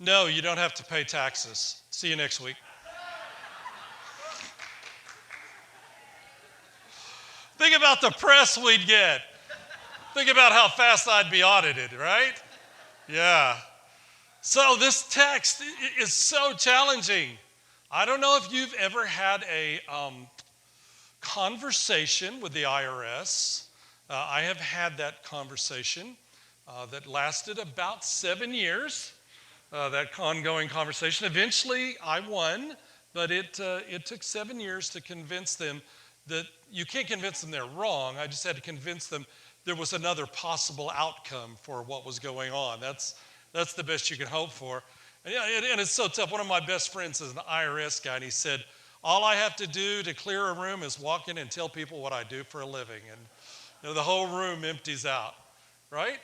No, you don't have to pay taxes. See you next week. Think about the press we'd get. Think about how fast I'd be audited, right? Yeah. So this text is so challenging. I don't know if you've ever had a conversation with the IRS. I have had that conversation that lasted about 7 years. That ongoing conversation. Eventually, I won, but it took 7 years to convince them that you can't convince them they're wrong. I just had to convince them there was another possible outcome for what was going on. That's the best you can hope for. And, yeah, and it's so tough. One of my best friends is an IRS guy, and he said, all I have to do to clear a room is walk in and tell people what I do for a living. And the whole room empties out, right?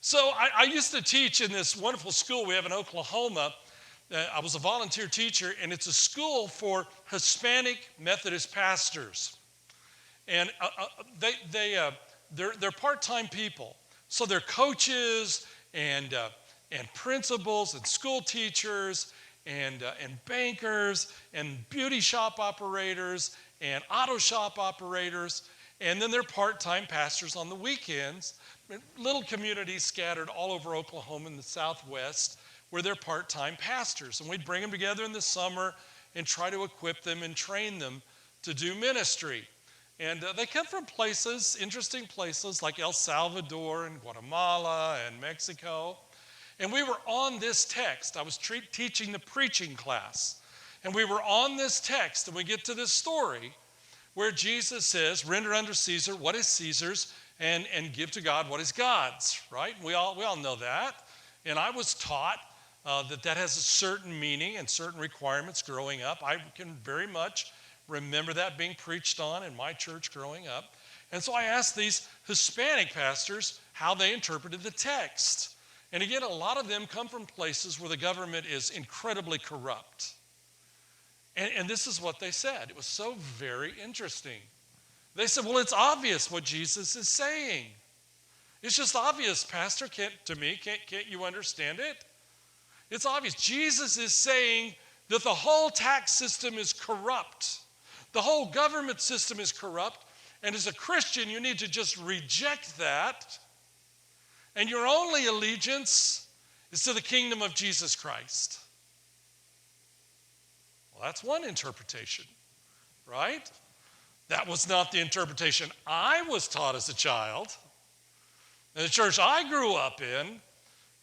So I used to teach in this wonderful school we have in Oklahoma. I was a volunteer teacher, and it's a school for Hispanic Methodist pastors. And they're part-time people. So they're coaches and principals and school teachers and bankers and beauty shop operators and auto shop operators. And then they're part-time pastors on the weekends. Little communities scattered all over Oklahoma in the southwest where they're part-time pastors. And we'd bring them together in the summer and try to equip them and train them to do ministry. And they come from places, interesting places like El Salvador and Guatemala and Mexico. And we were on this text. I was teaching the preaching class. And we were on this text, and we get to this story where Jesus says, render unto Caesar what is Caesar's, and give to God what is God's, right? We all know that. And I was taught that has a certain meaning and certain requirements growing up. I can very much remember that being preached on in my church growing up. And so I asked these Hispanic pastors how they interpreted the text. And again, a lot of them come from places where the government is incredibly corrupt. And this is what they said. It was so very interesting. They said, well, it's obvious what Jesus is saying. It's just obvious, Pastor. Can't you understand it? It's obvious. Jesus is saying that the whole tax system is corrupt. The whole government system is corrupt. And as a Christian, you need to just reject that. And your only allegiance is to the kingdom of Jesus Christ. Well, that's one interpretation, right? That was not the interpretation I was taught as a child. In the church I grew up in,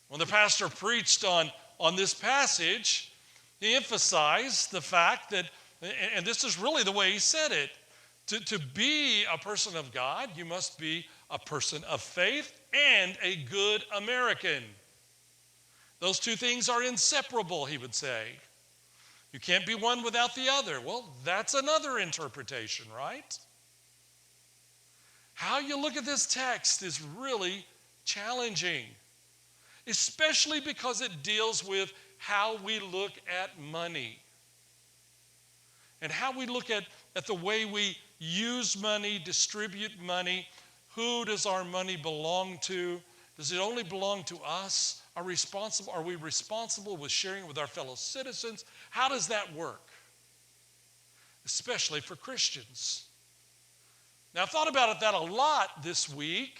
when the pastor preached on this passage, he emphasized the fact that, and this is really the way he said it, to be a person of God, you must be a person of faith and a good American. Those two things are inseparable, he would say. You can't be one without the other. Well, that's another interpretation, right? How you look at this text is really challenging, especially because it deals with how we look at money and how we look at the way we use money, distribute money. Who does our money belong to? Does it only belong to us? Are we responsible with sharing with our fellow citizens? How does that work? Especially for Christians. Now, I've thought about that a lot this week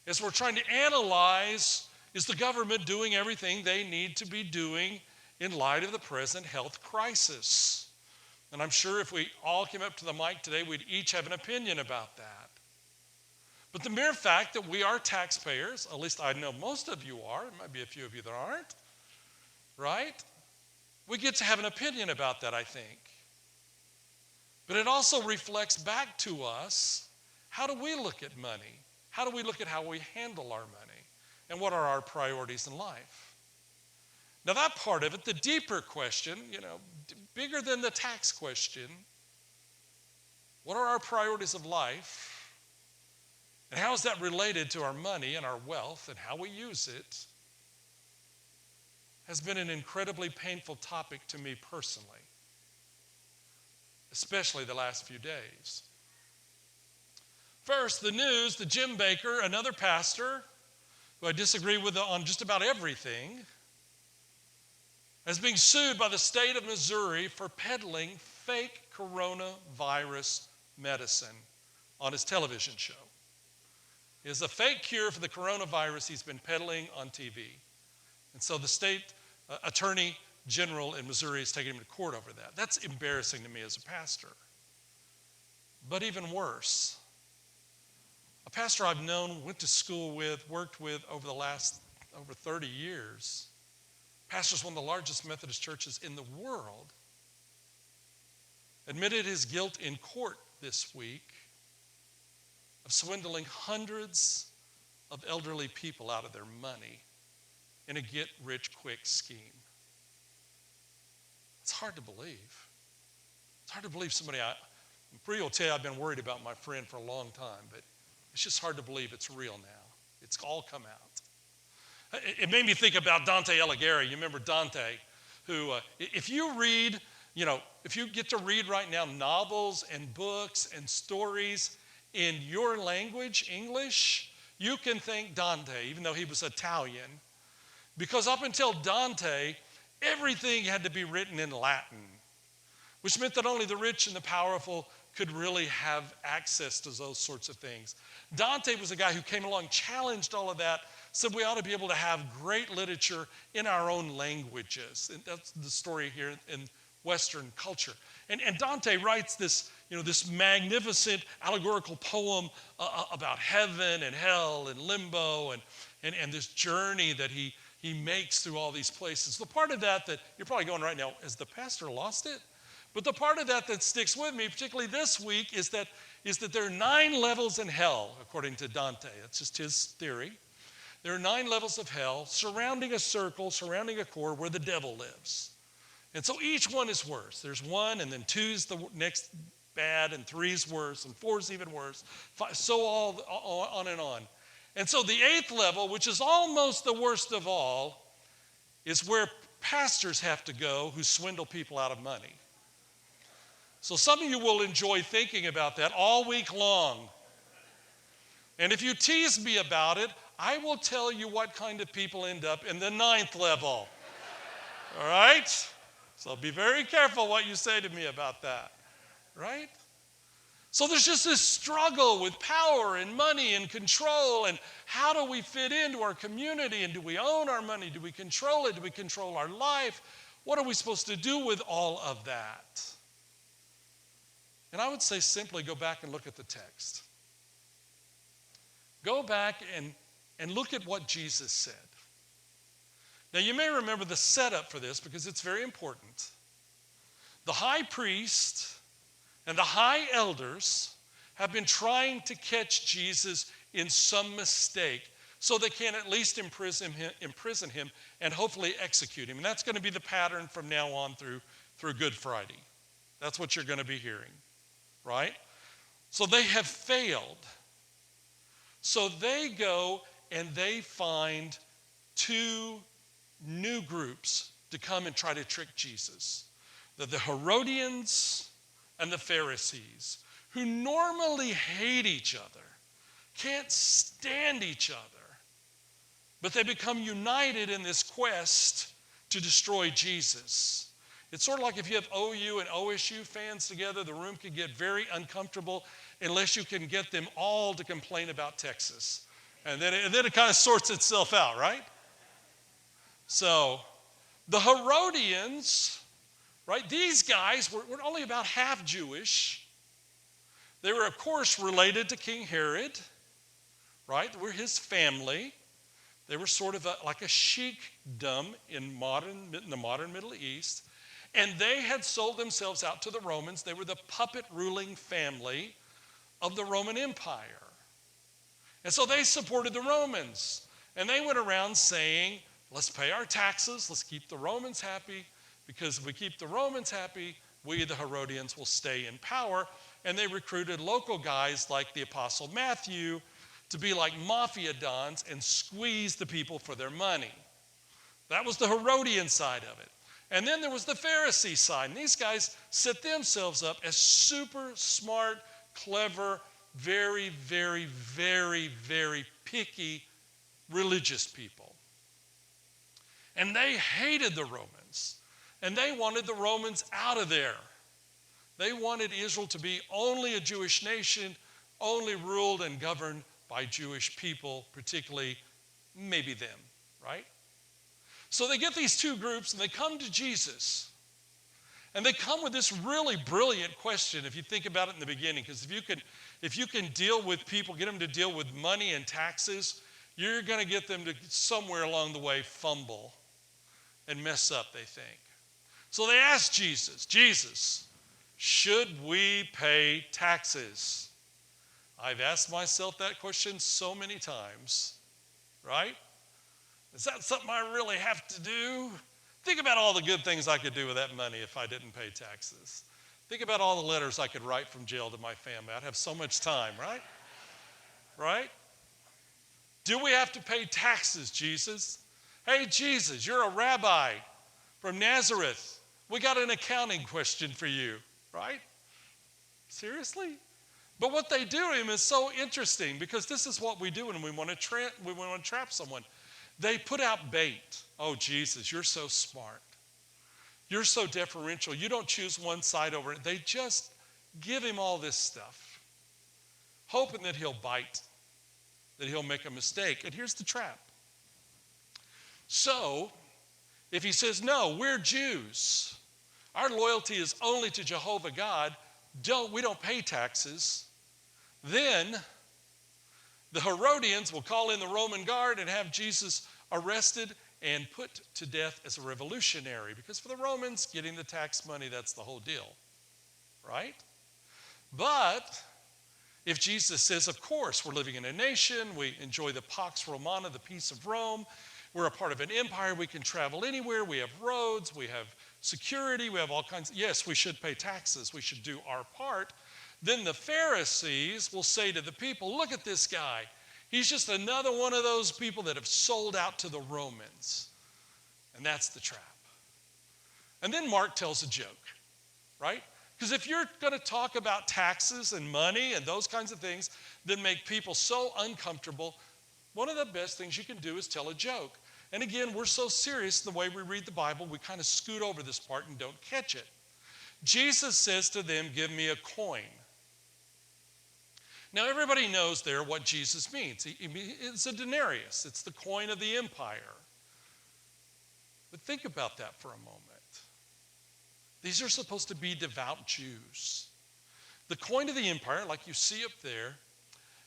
as we're trying to analyze, is the government doing everything they need to be doing in light of the present health crisis? And I'm sure if we all came up to the mic today, we'd each have an opinion about that. But the mere fact that we are taxpayers, at least I know most of you are, there might be a few of you that aren't, right? We get to have an opinion about that, I think. But it also reflects back to us, how do we look at money? How do we look at how we handle our money? And what are our priorities in life? Now that part of it, the deeper question, bigger than the tax question, what are our priorities of life? And how is that related to our money and our wealth and how we use it? Has been an incredibly painful topic to me personally, especially the last few days. First, the news that Jim Baker, another pastor who I disagree with on just about everything, is being sued by the state of Missouri for peddling fake coronavirus medicine on his television show. It is a fake cure for the coronavirus he's been peddling on TV. And so the state attorney general in Missouri is taking him to court over that. That's embarrassing to me as a pastor. But even worse, a pastor I've known, went to school with, worked with over the last over 30 years, pastors one of the largest Methodist churches in the world, admitted his guilt in court this week of swindling hundreds of elderly people out of their money in a get-rich-quick scheme. It's hard to believe. It's hard to believe somebody, Bree will tell you I've been worried about my friend for a long time, but it's just hard to believe it's real now. It's all come out. It made me think about Dante Alighieri. You remember Dante, who, if you read, if you get to read right now novels and books and stories in your language, English, you can thank Dante, even though he was Italian, because up until Dante, everything had to be written in Latin, which meant that only the rich and the powerful could really have access to those sorts of things. Dante was a guy who came along, challenged all of that, said we ought to be able to have great literature in our own languages. And that's the story here in Western culture. And Dante writes this, this magnificent allegorical poem about heaven and hell and limbo and this journey that he makes through all these places. The part of that you're probably going right now, has the pastor lost it? But the part of that sticks with me, particularly this week, is that there are 9 levels in hell, according to Dante. That's just his theory. There are 9 levels of hell surrounding a circle, surrounding a core where the devil lives. And so each one is worse. There's 1, and then 2 is the next bad, and 3 is worse, and 4 is even worse. 5, so all on and on. And so the 8th level, which is almost the worst of all, is where pastors have to go who swindle people out of money. So some of you will enjoy thinking about that all week long. And if you tease me about it, I will tell you what kind of people end up in the 9th level. All right? So be very careful what you say to me about that. Right? So there's just this struggle with power and money and control, and how do we fit into our community, and do we own our money? Do we control it? Do we control our life? What are we supposed to do with all of that? And I would say simply go back and look at the text. Go back and look at what Jesus said. Now you may remember the setup for this because it's very important. The high priest and the high elders have been trying to catch Jesus in some mistake so they can at least imprison him and hopefully execute him. And that's going to be the pattern from now on through Good Friday. That's what you're going to be hearing, right? So they have failed. So they go and they find 2 new groups to come and try to trick Jesus. The Herodians and the Pharisees, who normally hate each other, can't stand each other, but they become united in this quest to destroy Jesus. It's sort of like if you have OU and OSU fans together, the room could get very uncomfortable unless you can get them all to complain about Texas. And then it kind of sorts itself out, right? So the Herodians, right, these guys were only about half Jewish. They were, of course, related to King Herod, right? They were his family. They were sort of like a sheikdom in the modern Middle East. And they had sold themselves out to the Romans. They were the puppet ruling family of the Roman Empire. And so they supported the Romans. And they went around saying, let's pay our taxes, let's keep the Romans happy, because if we keep the Romans happy, we, the Herodians, will stay in power. And they recruited local guys like the Apostle Matthew to be like mafia dons and squeeze the people for their money. That was the Herodian side of it. And then there was the Pharisee side. And these guys set themselves up as super smart, clever, very, very, very, very picky religious people. And they hated the Romans. And they wanted the Romans out of there. They wanted Israel to be only a Jewish nation, only ruled and governed by Jewish people, particularly maybe them, right? So they get these two groups and they come to Jesus. And they come with this really brilliant question, if you think about it in the beginning, because if you can deal with people, get them to deal with money and taxes, you're going to get them to somewhere along the way fumble and mess up, they think. So they ask Jesus, Jesus, should we pay taxes? I've asked myself that question so many times, right? Is that something I really have to do? Think about all the good things I could do with that money if I didn't pay taxes. Think about all the letters I could write from jail to my family. I'd have so much time, right? Right? Do we have to pay taxes, Jesus? Hey, Jesus, you're a rabbi from Nazareth. We got an accounting question for you, right? Seriously? But what they do to him is so interesting, because this is what we do when we want to trap someone. They put out bait. Oh, Jesus, you're so smart. You're so deferential. You don't choose one side over it. They just give him all this stuff, hoping that he'll bite, that he'll make a mistake. And here's the trap. So, if he says, no, we're Jews, our loyalty is only to Jehovah God, we don't pay taxes, then the Herodians will call in the Roman guard and have Jesus arrested and put to death as a revolutionary. Because for the Romans, getting the tax money, that's the whole deal, right? But if Jesus says, of course, we're living in a nation, we enjoy the Pax Romana, the peace of Rome, we're a part of an empire, we can travel anywhere, we have roads, we have security, we have all kinds. Yes, we should pay taxes, we should do our part. Then the Pharisees will say to the people, look at this guy. He's just another one of those people that have sold out to the Romans. And that's the trap. And then Mark tells a joke, right? Because if you're going to talk about taxes and money and those kinds of things that make people so uncomfortable, one of the best things you can do is tell a joke. And again, we're so serious in the way we read the Bible, we kind of scoot over this part and don't catch it. Jesus says to them, give me a coin. Now, everybody knows there what Jesus means. It's a denarius. It's the coin of the empire. But think about that for a moment. These are supposed to be devout Jews. The coin of the empire, like you see up there,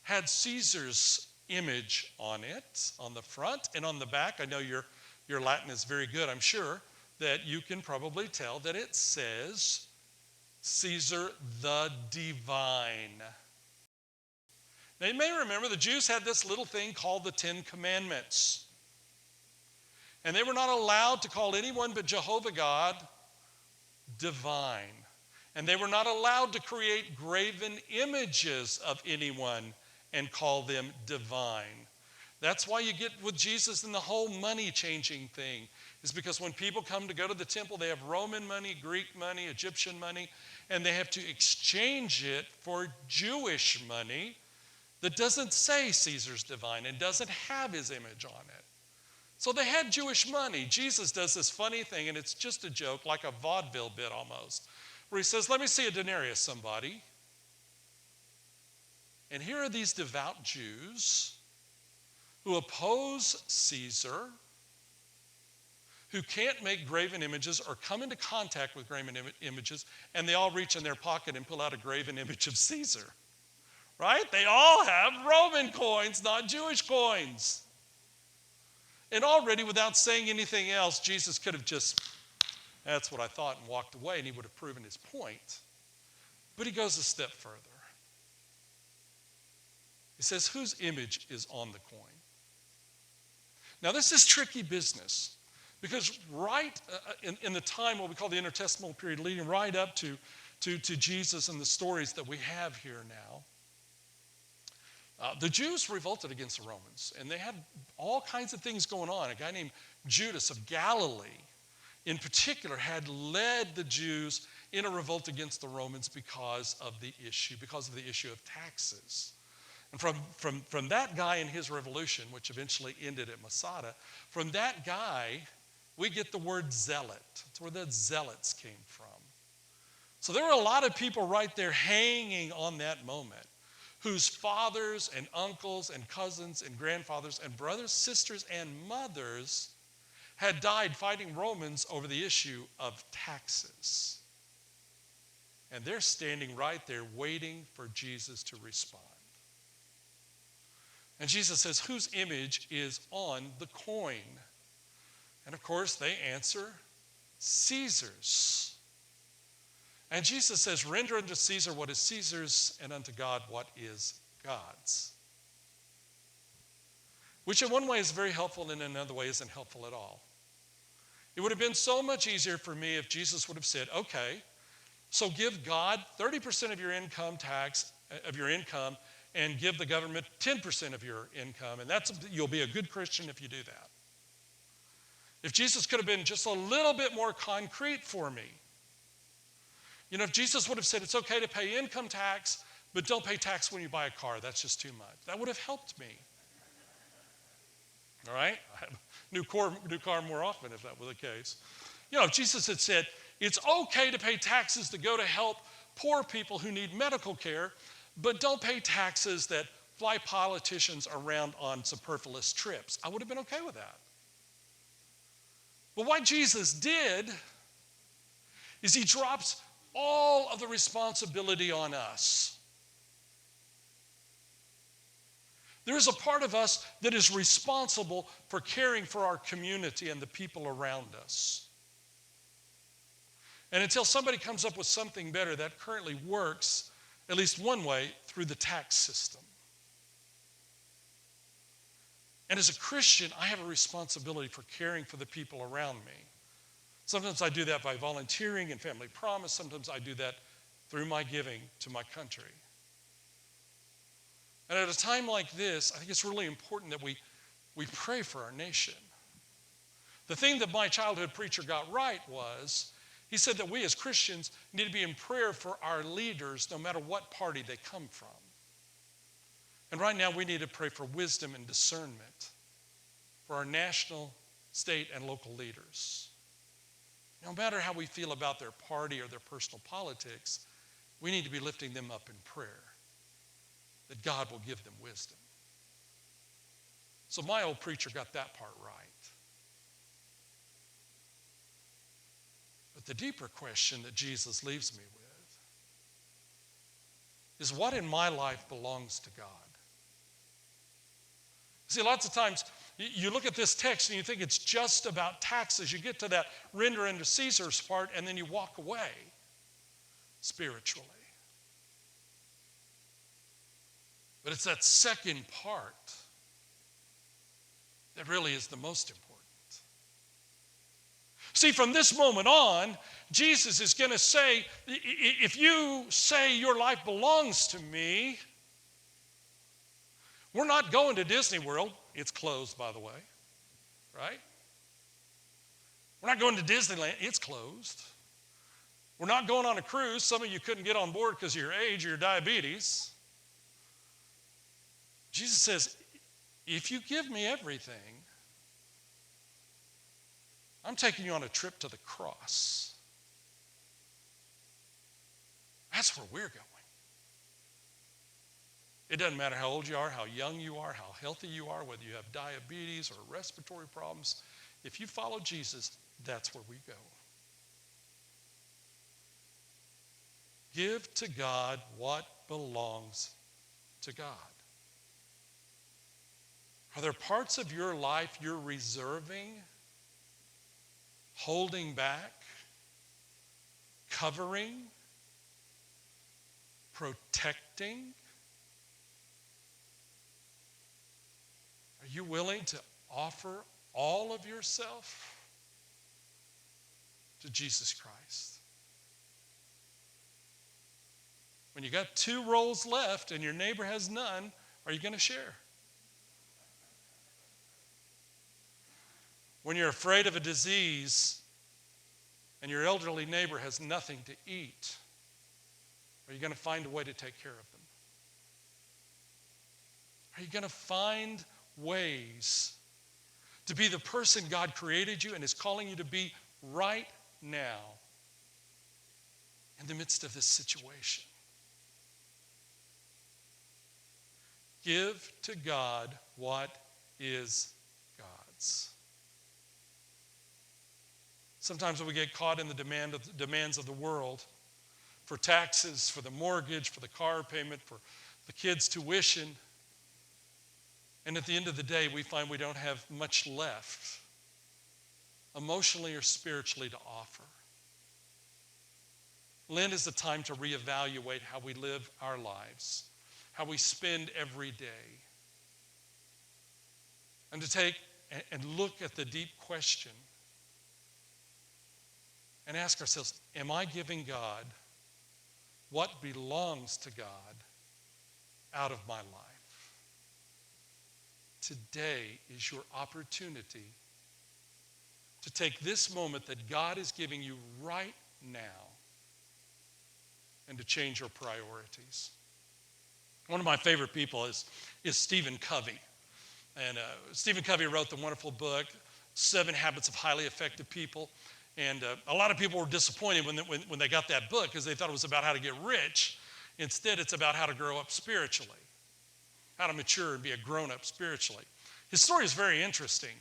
had Caesar's image on it, on the front and on the back. I know your Latin is very good, I'm sure, that you can probably tell that it says Caesar the Divine. Now, you may remember the Jews had this little thing called the Ten Commandments. And they were not allowed to call anyone but Jehovah God divine. And they were not allowed to create graven images of anyone and call them divine. That's why you get with Jesus and the whole money changing thing, is because when people come to go to the temple, they have Roman money, Greek money, Egyptian money, and they have to exchange it for Jewish money that doesn't say Caesar's divine and doesn't have his image on it. So they had Jewish money. Jesus does this funny thing, and it's just a joke, like a vaudeville bit almost, where he says, let me see a denarius, somebody. And here are these devout Jews who oppose Caesar, who can't make graven images or come into contact with graven images, and they all reach in their pocket and pull out a graven image of Caesar. Right? They all have Roman coins, not Jewish coins. And already, without saying anything else, Jesus could have just, that's what I thought, and walked away, and he would have proven his point. But he goes a step further. He says, whose image is on the coin? Now, this is tricky business, because right in the time, what we call the intertestamental period, leading right up to Jesus and the stories that we have here now, the Jews revolted against the Romans, and they had all kinds of things going on. A guy named Judas of Galilee, in particular, had led the Jews in a revolt against the Romans because of the issue of taxes. And from that guy and his revolution, which eventually ended at Masada, from that guy we get the word zealot. That's where the zealots came from. So there were a lot of people right there hanging on that moment whose fathers and uncles and cousins and grandfathers and brothers, sisters, and mothers had died fighting Romans over the issue of taxes. And they're standing right there waiting for Jesus to respond. And Jesus says, whose image is on the coin? And of course, they answer, Caesar's. And Jesus says, render unto Caesar what is Caesar's, and unto God what is God's. Which in one way is very helpful, and in another way isn't helpful at all. It would have been so much easier for me if Jesus would have said, okay, so give God 30% of your income and give the government 10% of your income, and you'll be a good Christian if you do that. If Jesus could have been just a little bit more concrete for me. You know, if Jesus would have said, it's okay to pay income tax, but don't pay tax when you buy a car. That's just too much. That would have helped me. All right? I have a new car more often if that were the case. You know, if Jesus had said, it's okay to pay taxes to go to help poor people who need medical care, but don't pay taxes that fly politicians around on superfluous trips, I would have been okay with that. But what Jesus did is he drops all of the responsibility on us. There is a part of us that is responsible for caring for our community and the people around us. And until somebody comes up with something better, that currently works, at least one way, through the tax system. And as a Christian, I have a responsibility for caring for the people around me. Sometimes I do that by volunteering in Family Promise. Sometimes I do that through my giving to my country. And at a time like this, I think it's really important that we pray for our nation. The thing that my childhood preacher got right was, he said that we as Christians need to be in prayer for our leaders no matter what party they come from. And right now we need to pray for wisdom and discernment for our national, state, and local leaders. No matter how we feel about their party or their personal politics, we need to be lifting them up in prayer, that God will give them wisdom. So my old preacher got that part right. But the deeper question that Jesus leaves me with is, what in my life belongs to God? See, lots of times you look at this text and you think it's just about taxes. You get to that render unto Caesar's part and then you walk away spiritually. But it's that second part that really is the most important. See, from this moment on, Jesus is going to say, if you say your life belongs to me, we're not going to Disney World. It's closed, by the way, right? We're not going to Disneyland. It's closed. We're not going on a cruise. Some of you couldn't get on board because of your age or your diabetes. Jesus says, if you give me everything, I'm taking you on a trip to the cross. That's where we're going. It doesn't matter how old you are, how young you are, how healthy you are, whether you have diabetes or respiratory problems. If you follow Jesus, that's where we go. Give to God what belongs to God. Are there parts of your life you're reserving, holding back, covering, protecting? Are you willing to offer all of yourself to Jesus Christ? When you got 2 rolls left and your neighbor has none, are you going to share? When you're afraid of a disease and your elderly neighbor has nothing to eat, are you going to find a way to take care of them? Are you going to find ways to be the person God created you and is calling you to be right now in the midst of this situation. Give to God what is God's. Sometimes when we get caught in the demands of the world, for taxes, for the mortgage, for the car payment, for the kids' tuition, and at the end of the day, we find we don't have much left, emotionally or spiritually, to offer. Lent is the time to reevaluate how we live our lives, how we spend every day, and to take and look at the deep question and ask ourselves, am I giving God what belongs to God out of my life? Today is your opportunity to take this moment that God is giving you right now and to change your priorities. One of my favorite people is Stephen Covey. And Stephen Covey wrote the wonderful book, 7 Habits of Highly Effective People. And a lot of people were disappointed when they got that book because they thought it was about how to get rich. Instead, it's about how to grow up spiritually, how to mature and be a grown-up spiritually. His story is very interesting.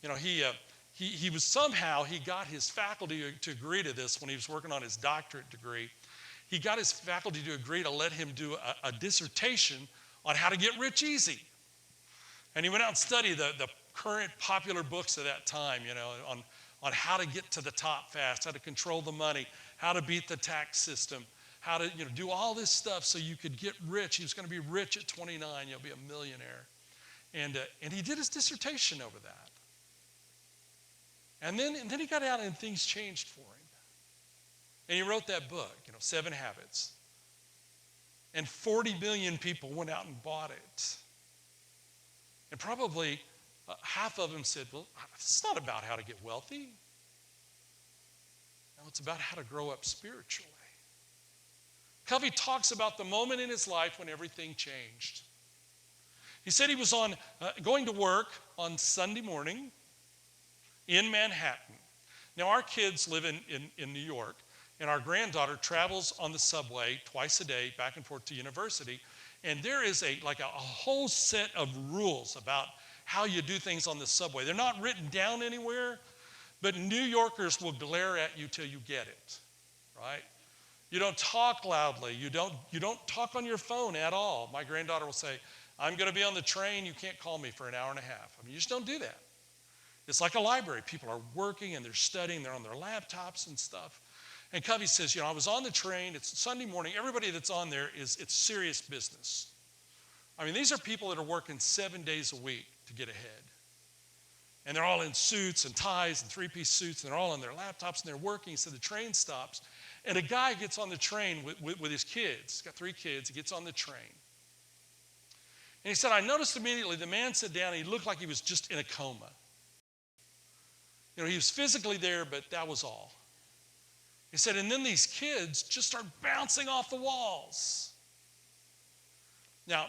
You know, he was somehow, he got his faculty to agree to this when he was working on his doctorate degree. He got his faculty to agree to let him do a dissertation on how to get rich easy. And he went out and studied the current popular books of that time, you know, on how to get to the top fast, how to control the money, how to beat the tax system, how to, do all this stuff so you could get rich. He was going to be rich at 29, you'll be a millionaire. And he did his dissertation over that. And then he got out and things changed for him. And he wrote that book, 7 Habits. And 40 million people went out and bought it. And probably half of them said, well, it's not about how to get wealthy. No, it's about how to grow up spiritually. Covey talks about the moment in his life when everything changed. He said he was going to work on Sunday morning in Manhattan. Now, our kids live in New York, and our granddaughter travels on the subway twice a day back and forth to university. And there is a whole set of rules about how you do things on the subway. They're not written down anywhere, but New Yorkers will glare at you till you get it, right? You don't talk loudly. You don't talk on your phone at all. My granddaughter will say, I'm going to be on the train. You can't call me for an hour and a half. I mean, you just don't do that. It's like a library. People are working and they're studying. They're on their laptops and stuff. And Covey says, I was on the train. It's Sunday morning. Everybody that's on there it's serious business. I mean, these are people that are working 7 days a week to get ahead. And they're all in suits and ties and 3-piece suits, and they're all on their laptops, and they're working. So the train stops, and a guy gets on the train with his kids. He's got 3 kids. He gets on the train. And he said, I noticed immediately the man sat down, and he looked like he was just in a coma. He was physically there, but that was all. He said, and then these kids just start bouncing off the walls. Now,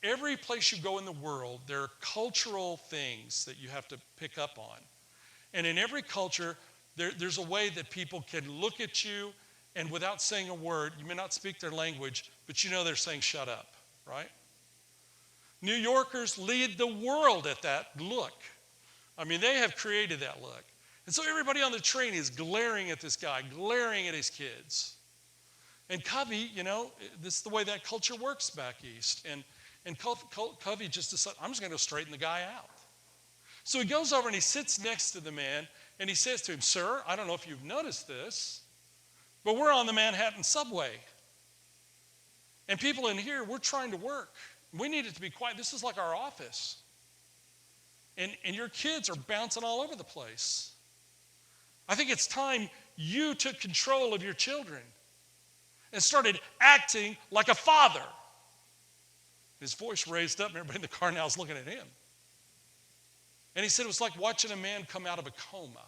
every place you go in the world, there are cultural things that you have to pick up on. And in every culture, there's a way that people can look at you and without saying a word, you may not speak their language, but they're saying shut up, right? New Yorkers lead the world at that look. I mean, they have created that look. And so everybody on the train is glaring at this guy, glaring at his kids. And Covey, this is the way that culture works back east. And Covey just decided, I'm just going to go straighten the guy out. So he goes over and he sits next to the man, and he says to him, sir, I don't know if you've noticed this, but we're on the Manhattan subway. And people in here, we're trying to work. We need it to be quiet. This is like our office. And your kids are bouncing all over the place. I think it's time you took control of your children and started acting like a father. His voice raised up, and everybody in the car now is looking at him. And he said it was like watching a man come out of a coma.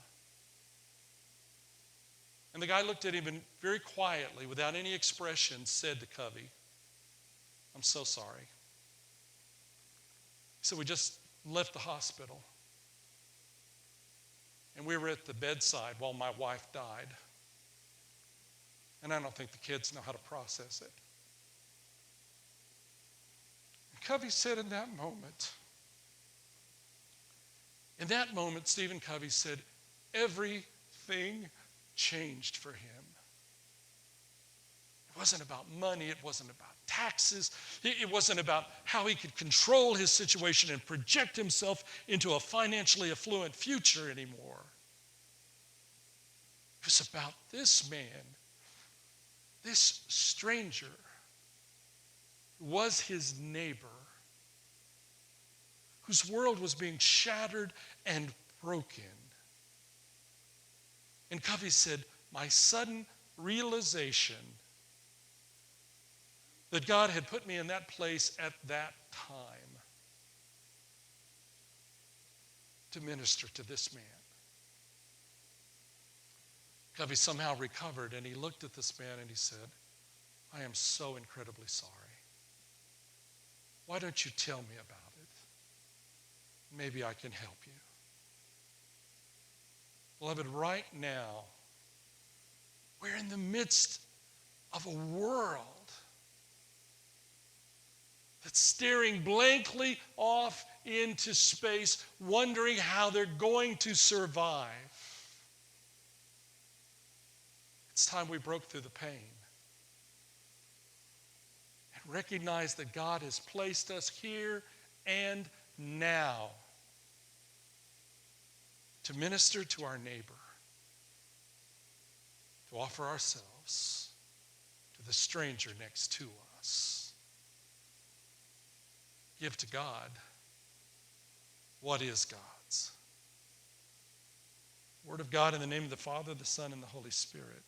And the guy looked at him and very quietly, without any expression, said to Covey, I'm so sorry. He said, we just and left the hospital. And we were at the bedside while my wife died. And I don't think the kids know how to process it. And Covey said in that moment, Stephen Covey said, everything changed for him. It wasn't about money. It wasn't about taxes. It wasn't about how he could control his situation and project himself into a financially affluent future anymore. It was about this man, this stranger, who was his neighbor, whose world was being shattered and broken. And Covey said, my sudden realization that God had put me in that place at that time to minister to this man. Covey somehow recovered, and he looked at this man and he said, I am so incredibly sorry. Why don't you tell me about it? Maybe I can help you. Beloved, right now, we're in the midst of a world that's staring blankly off into space, wondering how they're going to survive. It's time we broke through the pain and recognized that God has placed us here and now to minister to our neighbor, to offer ourselves to the stranger next to us. Give to God what is God's. Word of God in the name of the Father, the Son, and the Holy Spirit.